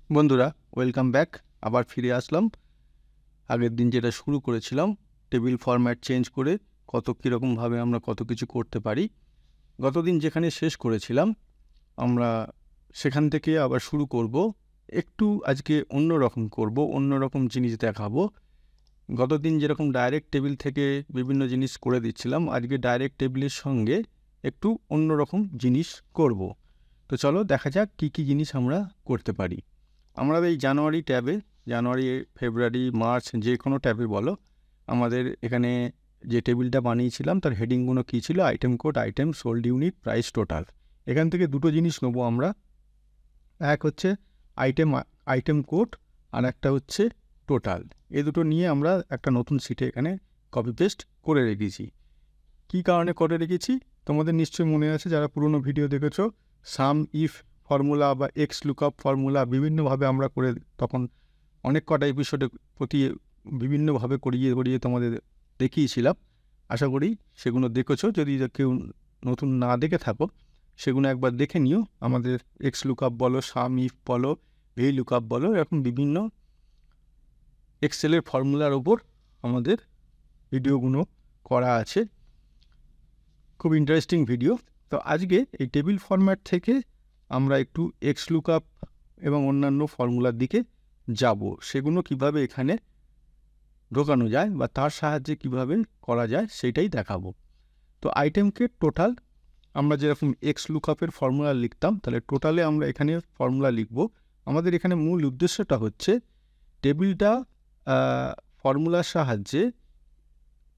বন্ধুরা, welcome back. আবার ফিরে আসলাম। আগের দিন যেটা শুরু করেছিলাম, টেবিল ফরম্যাট চেঞ্জ করে কীরকমভাবে আমরা কত কিছু করতে পারি। গতদিন যেখানে শেষ করেছিলাম আমরা সেখান থেকে আবার শুরু করব। একটু আজকে অন্য রকম করব, অন্য রকম জিনিস দেখাবো। গতদিন যেরকম ডাইরেক্ট টেবিল থেকে বিভিন্ন জিনিস করে দিচ্ছিলাম, আজকে ডাইরেক্ট টেবিলের সঙ্গে একটু অন্য রকম জিনিস করব। তো চলো দেখা যাক কী কী জিনিস আমরা করতে পারি। আমরা এই জানুয়ারি ট্যাবে, জানুয়ারি, ফেব্রুয়ারি, মার্চ, যে কোনো ট্যাবে বলো, আমাদের এখানে যে টেবিলটা বানিয়েছিলাম তার হেডিংগুলো কী ছিল? Item code, item, sold unit, price, total. এখান থেকে দুটো জিনিস নেবো আমরা। এক হচ্ছে আইটেম কোড, আর একটা হচ্ছে টোটাল। এই দুটো নিয়ে আমরা একটা নতুন শিটে এখানে কপি পেস্ট করে রেখেছি। কী কারণে করে রেখেছি তোমাদের নিশ্চয়ই মনে আছে, যারা পুরনো ভিডিও দেখেছো। সাম ইফ ফর্মুলা বা এক্স লুকআপ ফর্মুলা বিভিন্নভাবে আমরা করে, তখন অনেক কটা এপিসোডে প্রতি বিভিন্নভাবে করিয়ে তোমাদের দেখিয়েছিলাম। আশা করি সেগুলো দেখেছো। যদি কেউ নতুন না দেখে থাকো, সেগুলো একবার দেখে নিও। আমাদের এক্স লুকআপ বলো, সাম ইফ বলো, ভি লুকআপ বলো, এরকম বিভিন্ন এক্সেলের ফর্মুলার ওপর আমাদের ভিডিওগুলো করা আছে। খুব ইন্টারেস্টিং ভিডিও। তো আজকে এই টেবিল ফরম্যাট থেকে আমরা একটু এক্স লুকআপ এবং অন্যান্য ফর্মুলার দিকে যাব। সেগুলো কিভাবে এখানে ঢোকানো যায় বা তার সাহায্যে কিভাবে করা যায় সেটাই দেখাবো। তো আইটেমকে টোটাল, আমরা যেরকম এক্স লুকআপের ফর্মুলা লিখতাম, তাহলে টোটালে আমরা এখানে ফর্মুলা লিখব। আমাদের এখানে মূল উদ্দেশ্যটা হচ্ছে টেবিলটা ফর্মুলার সাহায্যে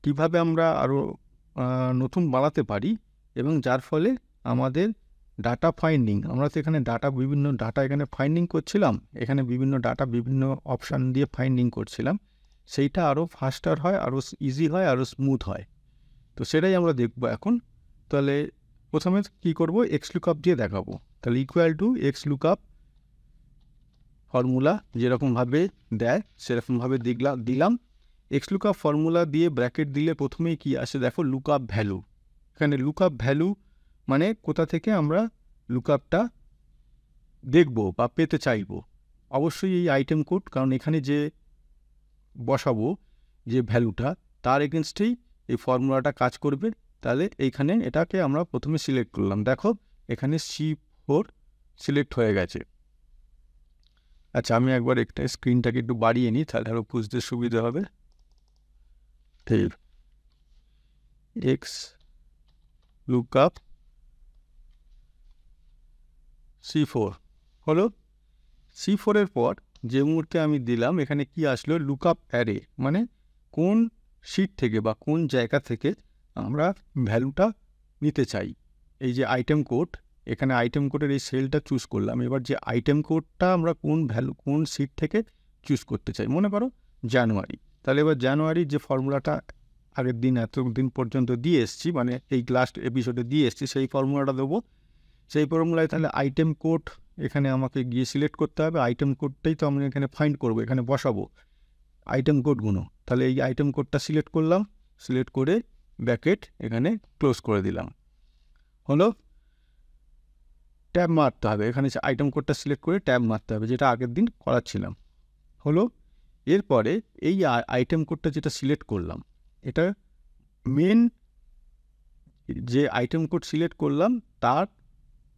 কিভাবে আমরা আরও নতুন বানাতে পারি, এবং যার ফলে আমাদের ডাটা ফাইন্ডিং, আমরা তো এখানে বিভিন্ন ডাটা এখানে ফাইন্ডিং করছিলাম, এখানে বিভিন্ন ডাটা বিভিন্ন অপশান দিয়ে ফাইন্ডিং করছিলাম, সেইটা আরও ফাস্টার হয়, আরও ইজি হয়, আরও স্মুথ হয়। তো সেটাই আমরা দেখব এখন। তাহলে প্রথমে কি করব, এক্স লুকআপ দিয়ে দেখাবো। তাহলে equal to x lookup formula যেরকমভাবে দেয় সেরকমভাবে দিলাম। এক্স লুকআপ ফর্মুলা দিয়ে ব্র্যাকেট দিলে প্রথমেই কি আসে দেখো, লুকআপ ভ্যালু। এখানে লুকআপ ভ্যালু মানে কোথা থেকে আমরা লুকআপটা দেখব বা পেতে চাইব। অবশ্যই এই আইটেম কোড, কারণ এখানে যে বসাবো যে ভ্যালুটা, তার এগেনস্টেই এই ফর্মুলাটা কাজ করবে। তাহলে এইখানে এটাকে আমরা প্রথমে সিলেক্ট করলাম। দেখো এখানে C4 সিলেক্ট হয়ে গেছে। আচ্ছা, আমি একবার একটা স্ক্রিনটাকে একটু বাড়িয়ে নিই, তাহলে আরও বুঝতে সুবিধা হবে। ঠিক, এক্স লুকআপ C4 হলো। C4-এর পর যে মুহূর্তে আমি দিলাম, এখানে কি আসলো, লুকআপ অ্যারে, মানে কোন শিট থেকে বা কোন জায়গা থেকে আমরা ভ্যালুটা নিতে চাই। এই যে আইটেম কোড, এখানে আইটেম কোডের এই সেলটা চুজ করলাম। এবার যে আইটেম কোডটা আমরা কোন শিট থেকে চুজ করতে চাই, মনে করো জানুয়ারি। তাহলে এবার জানুয়ারির যে ফর্মুলাটা আগের দিন এতদিন পর্যন্ত দিয়ে এসেছি, মানে এই লাস্ট এপিসোডে দিয়ে এসেছি, সেই ফর্মুলাটা দেবো। সেই ফর্মুলায় তাহলে আইটেম কোড এখানে আমাকে গিয়ে সিলেক্ট করতে হবে। আইটেম কোডটাই তো আমি এখানে ফাইন্ড করব, এখানে বসাবো আইটেম কোডগুলো। তাহলে এই আইটেম কোডটা সিলেক্ট করলাম, সিলেক্ট করে ব্র্যাকেট এখানে ক্লোজ করে দিলাম। হলো, ট্যাব মারতে হবে, এখানে আইটেম কোডটা সিলেক্ট করে ট্যাব মারতে হবে, যেটা আগের দিন করাচ্ছিলাম। হলো, এরপরে এই আইটেম কোডটা যেটা সিলেক্ট করলাম, এটা মেন যে আইটেম কোড সিলেক্ট করলাম তার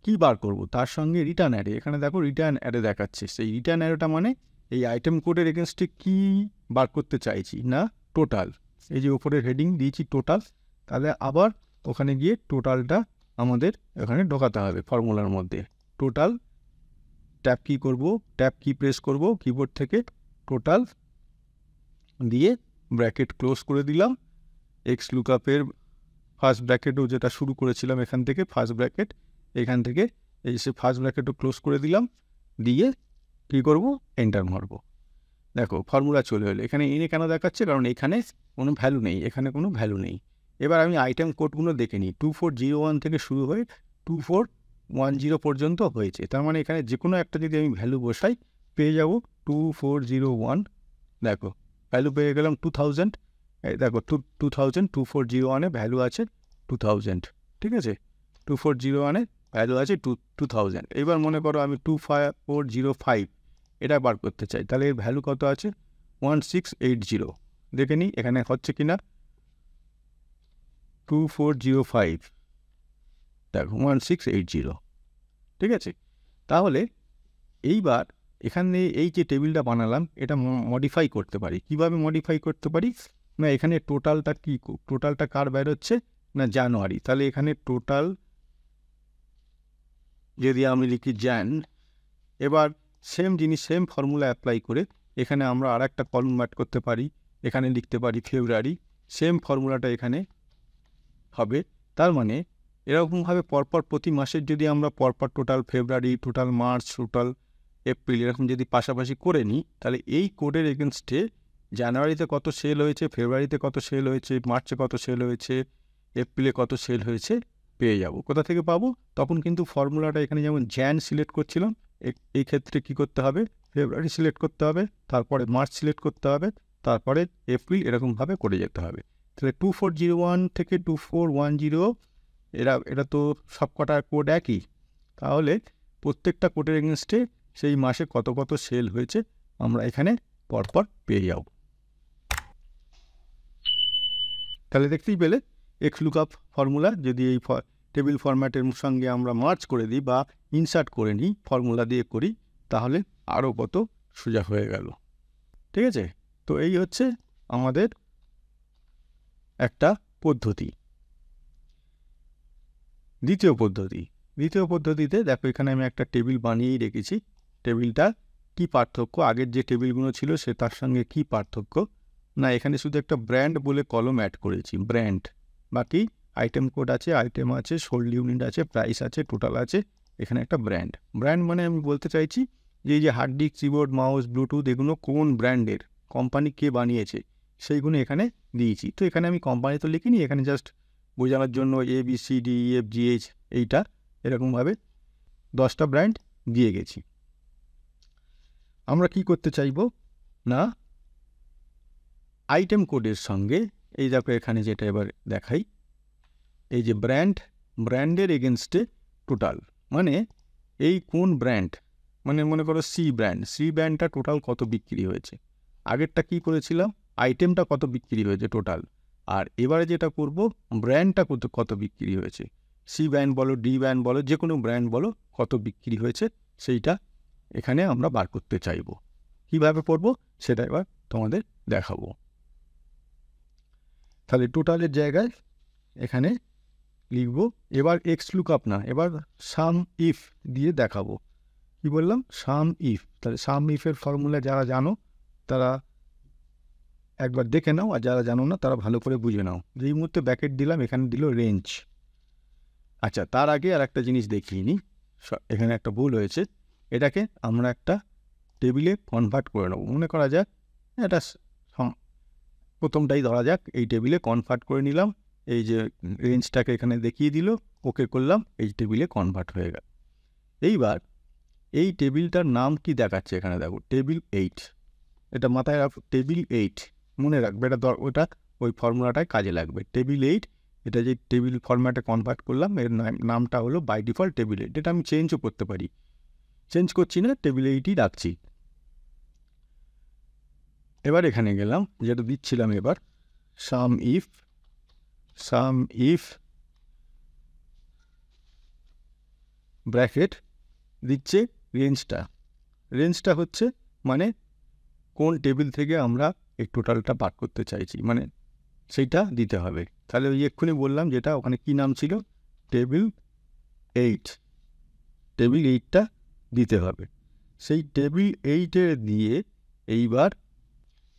কি বার করব, তার সঙ্গে রিটার্ন অ্যারে। এখানে দেখো রিটার্ন অ্যারে দেখাচ্ছে। সেই রিটার্ন অ্যারেটা মানে এই আইটেম কোডের এগেনস্টে কী বার করতে চাইছি না, টোটাল। এই যে ওপরের হেডিং দিয়েছি টোটাল, তাহলে আবার ওখানে গিয়ে টোটালটা আমাদের এখানে ঢোকাতে হবে ফর্মুলার মধ্যে। টোটাল ট্যাব কি করব, ট্যাব কি প্রেস করব কিবোর্ড থেকে, টোটাল দিয়ে ব্র্যাকেট ক্লোজ করে দিলাম। এক্স লুকআপের ফার্স্ট ব্র্যাকেটও যেটা শুরু করেছিলাম এখান থেকে, ফার্স্ট ব্র্যাকেট, এখান থেকে এই সে ফার্স্ট ব্র্যাকেটও ক্লোজ করে দিলাম। দিয়ে কী করব, এন্টার মারব। দেখো ফর্মুলা চলে এলো। এখানে এনে কেন দেখাচ্ছে, কারণ এখানে কোনো ভ্যালু নেই, এখানে কোনো ভ্যালু নেই। এবার আমি আইটেম কোডগুলো দেখে নিই। 2401 থেকে শুরু হয়ে 2410 পর্যন্ত হয়েছে। তার মানে এখানে যে কোনো একটা যদি আমি ভ্যালু বসাই পেয়ে যাব 2401। দেখো ভ্যালু পেয়ে গেলাম 2000। দেখো 2401-এ ভ্যালু আছে 2000, ঠিক আছে। 2401-এ ভ্যালু আছে 2000। এবার মনে করো আমি 25405 এটা বার করতে চাই, তাহলে এর ভ্যালু কত আছে 1680। দেখে নিই এখানে হচ্ছে কি না 2405, দেখো 1680, ঠিক আছে। তাহলে এইবার এখানে এই যে টেবিলটা বানালাম এটা মডিফাই করতে পারি। কিভাবে মডিফাই করতে পারি না, এখানে টোটালটা কি, টোটালটা কার বেরোচ্ছে না জানুয়ারি, তাহলে এখানে টোটাল যদি আমি লিখি জ্যান, এবার সেম জিনিস সেম ফর্মুলা অ্যাপ্লাই করে এখানে আমরা আর একটা কলম অ্যাড করতে পারি, এখানে লিখতে পারি ফেব্রুয়ারি, সেম ফর্মুলাটা এখানে হবে। তার মানে এরকমভাবে পরপর প্রতি মাসের যদি আমরা পরপর টোটাল ফেব্রুয়ারি, টোটাল মার্চ, টোটাল এপ্রিল এরকম যদি পাশাপাশি করে নিই, তাহলে এই কোডের এগেনস্টে জানুয়ারিতে কত সেল হয়েছে, ফেব্রুয়ারিতে কত সেল হয়েছে, মার্চে কত সেল হয়েছে, এপ্রিলে কত সেল হয়েছে পেয়ে যাব। কোথা থেকে পাবো, তখন কিন্তু ফর্মুলাটা এখানে যেমন জ্যান সিলেক্ট করছিলাম, এই ক্ষেত্রে কি করতে হবে ফেব্রুয়ারি সিলেক্ট করতে হবে, তারপরে মার্চ সিলেক্ট করতে হবে, তারপরে এপ্রিল, এরকমভাবে করে যেতে হবে। তাহলে 2401 থেকে 2410 এটা তো সব কটা কোড একই, তাহলে প্রত্যেকটা কোডের এগেনস্টে সেই মাসে কত কত সেল হয়েছে আমরা এখানে পরপর পেয়ে যাব। তাহলে দেখতেই পেলে এক্স লুকআপ ফর্মুলা যদি এই টেবিল ফরম্যাটের সঙ্গে আমরা মার্চ করে দিই বা ইনসার্ট করে নিই, ফর্মুলা দিয়ে করি, তাহলে আরও কত সোজা হয়ে গেল। ঠিক আছে, তো এই হচ্ছে আমাদের একটা পদ্ধতি। দ্বিতীয় পদ্ধতিতে দেখো এখানে আমি একটা টেবিল বানিয়েই রেখেছি। টেবিলটা কি পার্থক্য, আগের যে টেবিলগুলো ছিল সে তার সঙ্গে কি পার্থক্য না, এখানে শুধু একটা ব্র্যান্ড বলে কলম অ্যাড করেছি, ব্র্যান্ড, বাকি আইটেম কোড আছে, আইটেম আছে, সোল্ড ইউনিট আছে, প্রাইস আছে, টোটাল আছে, এখানে একটা ব্র্যান্ড। ব্র্যান্ড মানে আমি বলতে চাইছি যে এই যে hard disk, keyboard, mouse, bluetooth, এগুলো কোন ব্র্যান্ডের, কোম্পানি কে বানিয়েছে সেইগুলো এখানে দিয়েছি। তো এখানে আমি কোম্পানি তো লিখিনি, এখানে জাস্ট বোঝানোর জন্য ABCDEFGH এইটা এরকমভাবে 10টা ব্র্যান্ড দিয়ে গেছি। আমরা কি করতে চাইব না, আইটেম কোডের সঙ্গে এই দেখো এখানে যেটা এবার দেখাই, এই যে ব্র্যান্ডের এগেনস্টে টোটাল, মানে এই কোন ব্র্যান্ড, মানে মনে করো সি ব্র্যান্ডটা টোটাল কত বিক্রি হয়েছে, আগেরটা কি করেছিলাম আইটেমটা কত বিক্রি হয়েছে টোটাল, আর এবারে যেটা করব ব্র্যান্ডটা কত বিক্রি হয়েছে, সি ব্র্যান্ড বলো, ডি ব্র্যান্ড বলো, যে কোনো ব্র্যান্ড বলো, কত বিক্রি হয়েছে সেইটা এখানে আমরা বার করতে চাইব। কীভাবে করব সেটা এবার তোমাদের দেখাবো। তাহলে টোটালের জায়গায় এখানে লিখব, এবার এক্স লুকআপ না, এবার সাম ইফ দিয়ে দেখাবো। কি বললাম, সাম ইফ। তাহলে সাম ইফের ফর্মুলা যারা জানো তারা একবার দেখে নাও, আর যারা জানো না তারা ভালো করে বুঝে নাও। যেই মুহূর্তে ব্র্যাকেট দিলাম এখানে দিল রেঞ্জ। আচ্ছা, তার আগে আর একটা জিনিস দেখিয়ে নিই, এখানে একটা ভুল হয়েছে, এটাকে আমরা একটা টেবিলে কনভার্ট করে নেব। মনে করা যাক এটা প্রথমটাই ধরা যাক, এই টেবিলে কনভার্ট করে নিলাম, এই যে রেঞ্জটাকে এখানে দেখিয়ে দিল, ওকে করলাম, এই টেবিলে কনভার্ট হয়ে গেল। এইবার এই টেবিলটার নাম কি দেখাচ্ছে এখানে দেখো, টেবিল 8, এটা মাথায় রাখো, টেবিল 8 মনে রাখবে, এটা ওটা ওই ফর্মুলাটায় কাজে লাগবে। টেবিল 8, এটা যে টেবিল ফরম্যাটে কনভার্ট করলাম এর নামটা হলো বাই ডিফল্ট টেবিল 8। এটা আমি চেঞ্জও করতে পারি, চেঞ্জ করছি না, টেবিল 8ই রাখছি। এবার এখানে গেলাম, যেটা দিচ্ছিলাম এবার সাম ইফ ব্র্যাকেট দিচ্ছে রেঞ্জটা হচ্ছে মানে কোন টেবিল থেকে আমরা এই টোটালটা বার করতে চাইছি, মানে সেইটা দিতে হবে। তাহলে ওই এক্ষুনি বললাম যেটা ওখানে কি নাম ছিল, টেবিল 8টা দিতে হবে। সেই টেবিল 8-এর দিয়ে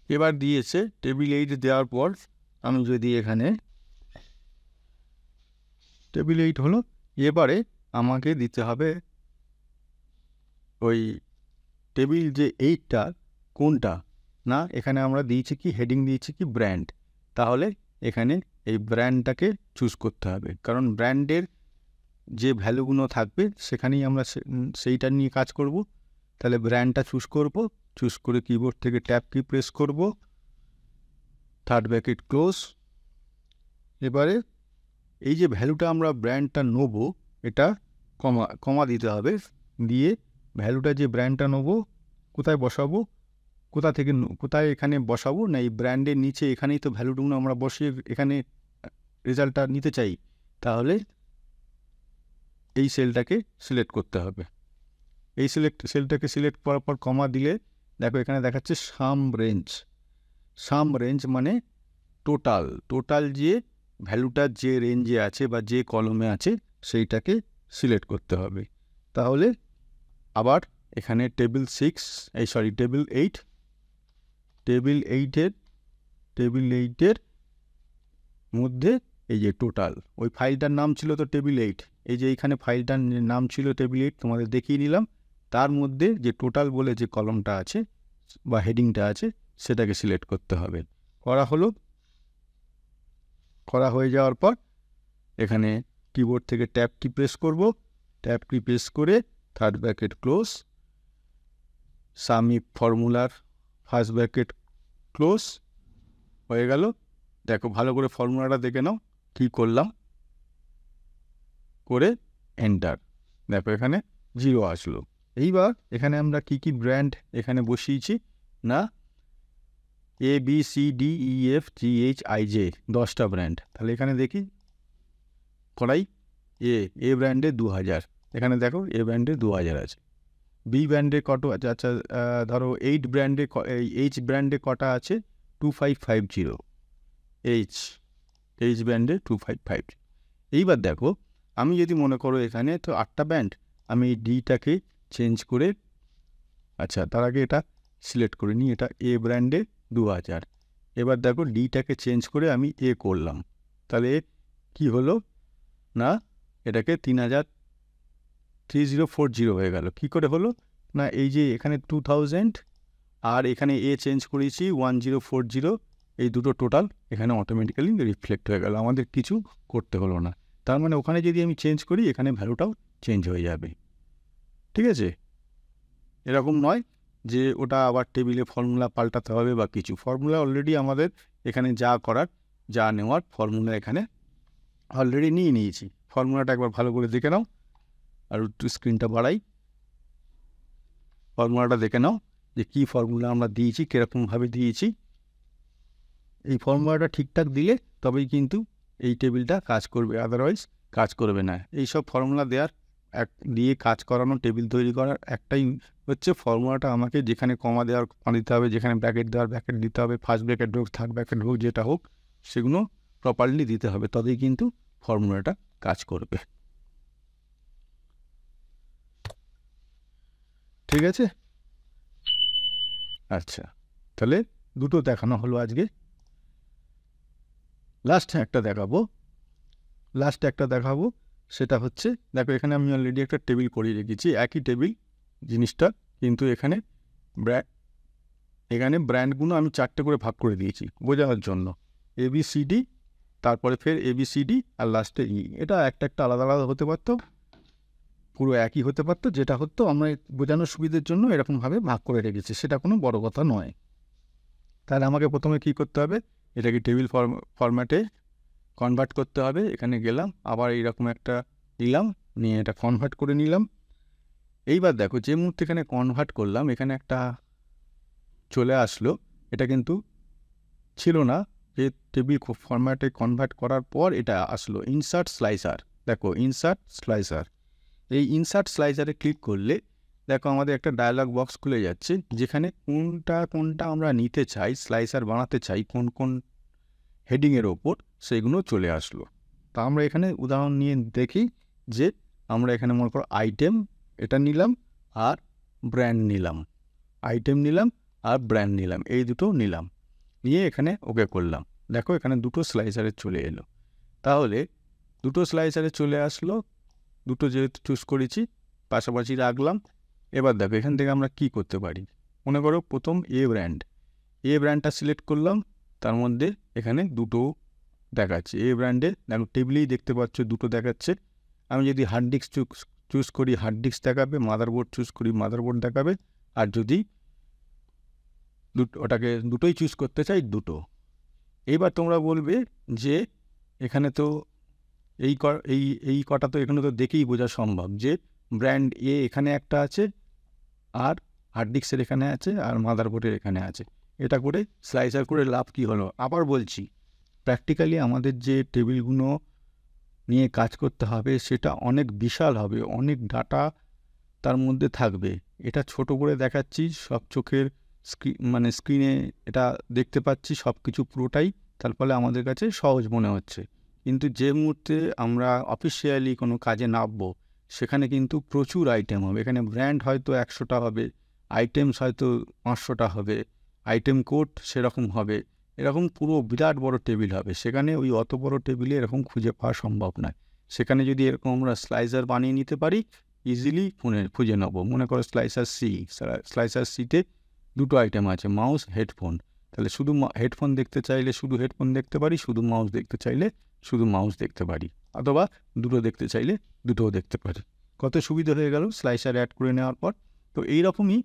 এবার দিয়েছে টেবিল 8 দেওয়ার পর আমি যদি এখানে টেবিল 8 হলো, এবারে আমাকে দিতে হবে ওই টেবিল যে 8টা কোনটা না, এখানে আমরা দিয়েছি কি হেডিং দিয়েছি কি ব্র্যান্ড, তাহলে এখানে এই ব্র্যান্ডটাকে চুজ করতে হবে, কারণ ব্র্যান্ডের যে ভ্যালুগুলো থাকবে সেখানেই আমরা সেইটা নিয়ে কাজ করব। তাহলে ব্র্যান্ডটা চুজ করে কিবোর্ড থেকে ট্যাব কি প্রেস করব, থার্ড ব্র্যাকেট ক্লোজ। এবারে এই যে ভ্যালুটা আমরা ব্র্যান্ডটা নেব এটা কমা দিতে হবে, দিয়ে ভ্যালুটা যে ব্র্যান্ডটা নেব কোথায় বসাবো, কোথায় এখানে বসাবো না এই ব্র্যান্ডের নিচে এখানেই তো ভ্যালুটুকু আমরা বসিয়ে এখানে রেজাল্টটা নিতে চাই, তাহলে এই সেলটাকে সিলেক্ট করতে হবে। এই সেলটাকে সিলেক্ট করার পর কমা দিলে দেখো এখানে দেখাচ্ছে সাম রেঞ্জ মানে টোটাল যে ভ্যালুটা যে রেঞ্জে আছে বা যে কলমে আছে সেইটাকে সিলেক্ট করতে হবে। তাহলে আবার এখানে টেবিল 8 মধ্যে এই যে টোটাল, ওই ফাইলটার নাম ছিল তো টেবিল 8, এই যে এইখানে ফাইলটার নাম ছিল টেবিল 8 তোমাদের দেখিয়ে নিলাম, তার মধ্যে যে টোটাল বলে যে কলমটা আছে বা হেডিংটা আছে সেটাকে সিলেক্ট করতে হবে। করা হয়ে যাওয়ার পর এখানে কিবোর্ড থেকে ট্যাব কি প্রেস করব, ট্যাব কি প্রেস করে থার্ড ব্র্যাকেট ক্লোজ, সামি ফর্মুলার ফার্স্ট ব্র্যাকেট ক্লোজ হয়ে গেল। দেখো ভালো করে ফর্মুলাটা দেখে নাও কি করলাম, করে এন্টার, দেখো এখানে 0 আসলো। এইবার এখানে আমরা কি ব্র্যান্ড এখানে বসিয়েছি না, ABCDEFGHIJ 10টা ব্র্যান্ড। তাহলে এখানে দেখি করাই এ ব্র্যান্ডে 2000, এখানে দেখো এ ব্র্যান্ডে 2000 আছে। বি ব্র্যান্ডে কত আছে, আচ্ছা ধরো এইচ ব্র্যান্ডে কটা আছে 2550, এইচ ব্র্যান্ডে 2550। এইবার দেখো আমি যদি মনে করো এখানে তো 8টা ব্র্যান্ড, আমি ডিটাকে চেঞ্জ করে, আচ্ছা তার আগে এটা সিলেক্ট করে নিই, এটা এ ব্র্যান্ডে 2000। এবার দেখো ডিটাকে চেঞ্জ করে আমি এ করলাম, তাহলে কি হলো না এটাকে 3040 হয়ে গেল। কি করে হলো না, এই যে এখানে 2000 আর এখানে এ চেঞ্জ করেছি 1040, এই দুটো টোটাল এখানে অটোমেটিক্যালি রিফ্লেক্ট হয়ে গেল, আমাদের কিছু করতে হলো না। তার মানে ওখানে যদি আমি চেঞ্জ করি এখানে ভ্যালুটাও চেঞ্জ হয়ে যাবে। ঠিক আছে, এরকম নয় যে ওটা আবার টেবিলে ফর্মুলা পাল্টাতে হবে বা কিছু, ফর্মুলা অলরেডি আমাদের এখানে যা নেওয়ার ফর্মুলা এখানে অলরেডি নিয়েছি। ফর্মুলাটা একবার ভালো করে দেখে নাও, আর একটু স্ক্রিনটা বাড়াই, ফর্মুলাটা দেখে নাও যে কী ফর্মুলা আমরা দিয়েছি, কীরকমভাবে দিয়েছি। এই ফর্মুলাটা ঠিকঠাক দিলে তবেই কিন্তু এই টেবিলটা কাজ করবে, আদারওয়াইজ কাজ করবে না। এই সব ফর্মুলা দিয়ে কাজ করানো, টেবিল তৈরি করার একটাই হচ্ছে ফর্মুলাটা আমাকে যেখানে কমা দেওয়ার কমা দিতে হবে, যেখানে ব্র্যাকেট দেওয়ার ব্র্যাকেট দিতে হবে, ফার্স্ট ব্র্যাকেট হোক থার্ড ব্র্যাকেট হোক যেটা হোক সেগুলো প্রপারলি দিতে হবে, তবেই কিন্তু ফর্মুলাটা কাজ করবে। ঠিক আছে, আচ্ছা তাহলে দুটো দেখানো হলো আজকে। লাস্ট একটা দেখাবো, সেটা হচ্ছে দেখো এখানে আমি অলরেডি একটা টেবিল করিয়ে রেখেছি, একই টেবিল জিনিসটা, কিন্তু এখানে ব্র্যান্ডগুলো আমি 4টে করে ভাগ করে দিয়েছি বোঝানোর জন্য, ABCD, তারপরে ফের ABCD আর লাস্টে ই। এটা একটা আলাদা আলাদা হতে পারতো, পুরো একই হতে পারতো, যেটা হতো আমরা বোঝানোর সুবিধার জন্য এরকমভাবে ভাগ করে রেখেছি, সেটা কোনো বড় কথা নয়। তাহলে আমাকে প্রথমে কি করতে হবে, এটাকে টেবিল ফরম্যাটে কনভার্ট করতে হবে। এখানে গেলাম, আবার এইরকম একটা নিলাম, নিয়ে এটা কনভার্ট করে নিলাম। এইবার দেখো যে মুহূর্তে এখানে কনভার্ট করলাম এখানে একটা চলে আসলো, এটা কিন্তু ছিল না, যে টেবিল ফরম্যাটে কনভার্ট করার পর এটা আসলো ইনসার্ট স্লাইসার। দেখো ইনসার্ট স্লাইসার, এই ইনসার্ট স্লাইসারে ক্লিক করলে দেখো আমাদের একটা ডায়ালগ বক্স খুলে যাচ্ছে, যেখানে কোনটা আমরা নিতে চাই, স্লাইসার বানাতে চাই কোন হেডিংয়ের ওপর, সেগুলো চলে আসলো। তা আমরা এখানে উদাহরণ নিয়ে দেখি যে আমরা এখানে মনে করো আইটেম এটা নিলাম আর ব্র্যান্ড নিলাম, এই দুটো নিলাম, নিয়ে এখানে ওকে করলাম। দেখো এখানে দুটো স্লাইসারে চলে এলো, তাহলে দুটো স্লাইসারে চলে আসলো, দুটো যেহেতু চুজ করেছি পাশাপাশি রাখলাম। এবার দেখো এখান থেকে আমরা কি করতে পারি, মনে করো প্রথম এ ব্র্যান্ডটা সিলেক্ট করলাম, তার মধ্যে এখানে দুটো দেখাচ্ছে, এ ব্র্যান্ডে দেখো টেবিলেই দেখতে পাচ্ছ দুটো দেখাচ্ছে। আমি যদি হার্ড ডিস্ক চুজ করি হার্ড ডিস্ক দেখাবে, মাদারবোর্ড চুজ করি মাদারবোর্ড দেখাবে, আর যদি ওটাকে দুটোই চুজ করতে চাই দুটো। এইবার তোমরা বলবে যে এখানে তো এই কটা তো এখানে তো দেখেই বোঝা সম্ভব যে ব্র্যান্ড এ এখানে একটা আছে আর হার্ড ডিস্কের এখানে আছে আর মাদারবোর্ডের এখানে আছে। এটা করে স্লাইসার করে লাভ কী হলো? আবার বলছি, প্র্যাকটিক্যালি আমাদের যে টেবিলগুলো নিয়ে কাজ করতে হবে সেটা অনেক বিশাল হবে, অনেক ডাটা তার মধ্যে থাকবে। এটা ছোট করে দেখাচ্ছি, সব চোখের স্ক্রিনে এটা দেখতে পাচ্ছি সব কিছু পুরোটাই, তার ফলে আমাদের কাছে সহজ মনে হচ্ছে। কিন্তু যে মুহূর্তে আমরা অফিসিয়ালি কোনো কাজে নামবো সেখানে কিন্তু প্রচুর আইটেম হবে। এখানে ব্র্যান্ড হয়তো 100টা হবে, আইটেমস হয়তো 500টা হবে, আইটেম কোড সেরকম হবে, এরকম পুরো বিরাট বড় টেবিল হবে। সেখানে ওই অত বড় টেবিলে এরকম খুঁজে পাওয়া সম্ভব নয়। সেখানে যদি এরকম আমরা স্লাইসার বানিয়ে নিতে পারি, ইজিলি খুঁজে নেব। মনে করো স্লাইসার সিতে 2টো আইটেম আছে, মাউস, হেডফোন। তাহলে শুধু হেডফোন দেখতে চাইলে শুধু হেডফোন দেখতে পারি, শুধু মাউস দেখতে চাইলে শুধু মাউস দেখতে পারি, অথবা দুটো দেখতে চাইলে দুটোও দেখতে পারি। কত সুবিধা হয়ে গেল স্লাইসার অ্যাড করে নেওয়ার পর। তো এইরকমই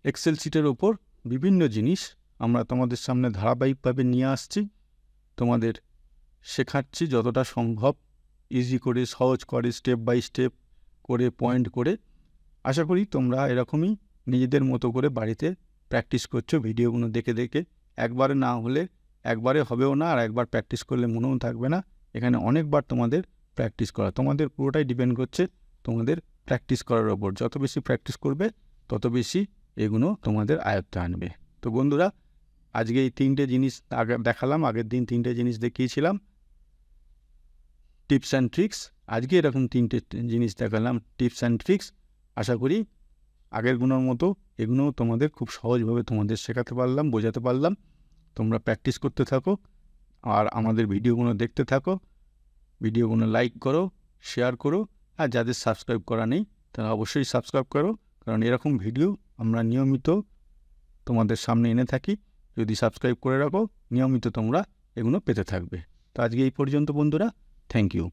এক্সেল শিটের ওপর বিভিন্ন জিনিস আমরা তোমাদের সামনে ধারাবাহিকভাবে নিয়ে আসছি, তোমাদের শেখাচ্ছি যতটা সম্ভব, ইজি করে, সহজ করে, স্টেপ বাই স্টেপ করে, পয়েন্ট করে। আশা করি তোমরা এরকমই নিজেদের মতো করে বাড়িতে প্র্যাকটিস করছো ভিডিওগুলো দেখে দেখে। একবারে না হলে একবারে হবেও না, আর একবার প্র্যাকটিস করলে মনেও থাকবে না। এখানে অনেকবার তোমাদের প্র্যাকটিস করা, তোমাদের পুরোটাই ডিপেন্ড করছে তোমাদের প্র্যাকটিস করার ওপর। যত বেশি প্র্যাকটিস করবে তত বেশি এগুলো তোমাদের আয়ত্তে আনবে। তো বন্ধুরা, আজকে এই 3টে জিনিস দেখালাম, আগের দিন 3টে জিনিস দেখিয়েছিলাম, টিপস অ্যান্ড ট্রিক্স। আজকে এরকম 3টে জিনিস দেখালাম, টিপস অ্যান্ড ট্রিক্স। আশা করি আগেরগুলোর মতো এগুলোও তোমাদের খুব সহজভাবে তোমাদের শেখাতে পারলাম, বোঝাতে পারলাম। তোমরা প্র্যাকটিস করতে থাকো আর আমাদের ভিডিওগুলো দেখতে থাকো। ভিডিওগুলো লাইক করো, শেয়ার করো, আর যাদের সাবস্ক্রাইব করা নেই তারা অবশ্যই সাবস্ক্রাইব করো, কারণ এরকম ভিডিও আমরা নিয়মিত তোমাদের সামনে এনে থাকি। যদি সাবস্ক্রাইব করে রাখো, নিয়মিত তোমরা এগুলো পেতে থাকবে। তো আজকে এই পর্যন্ত বন্ধুরা, থ্যাংক ইউ।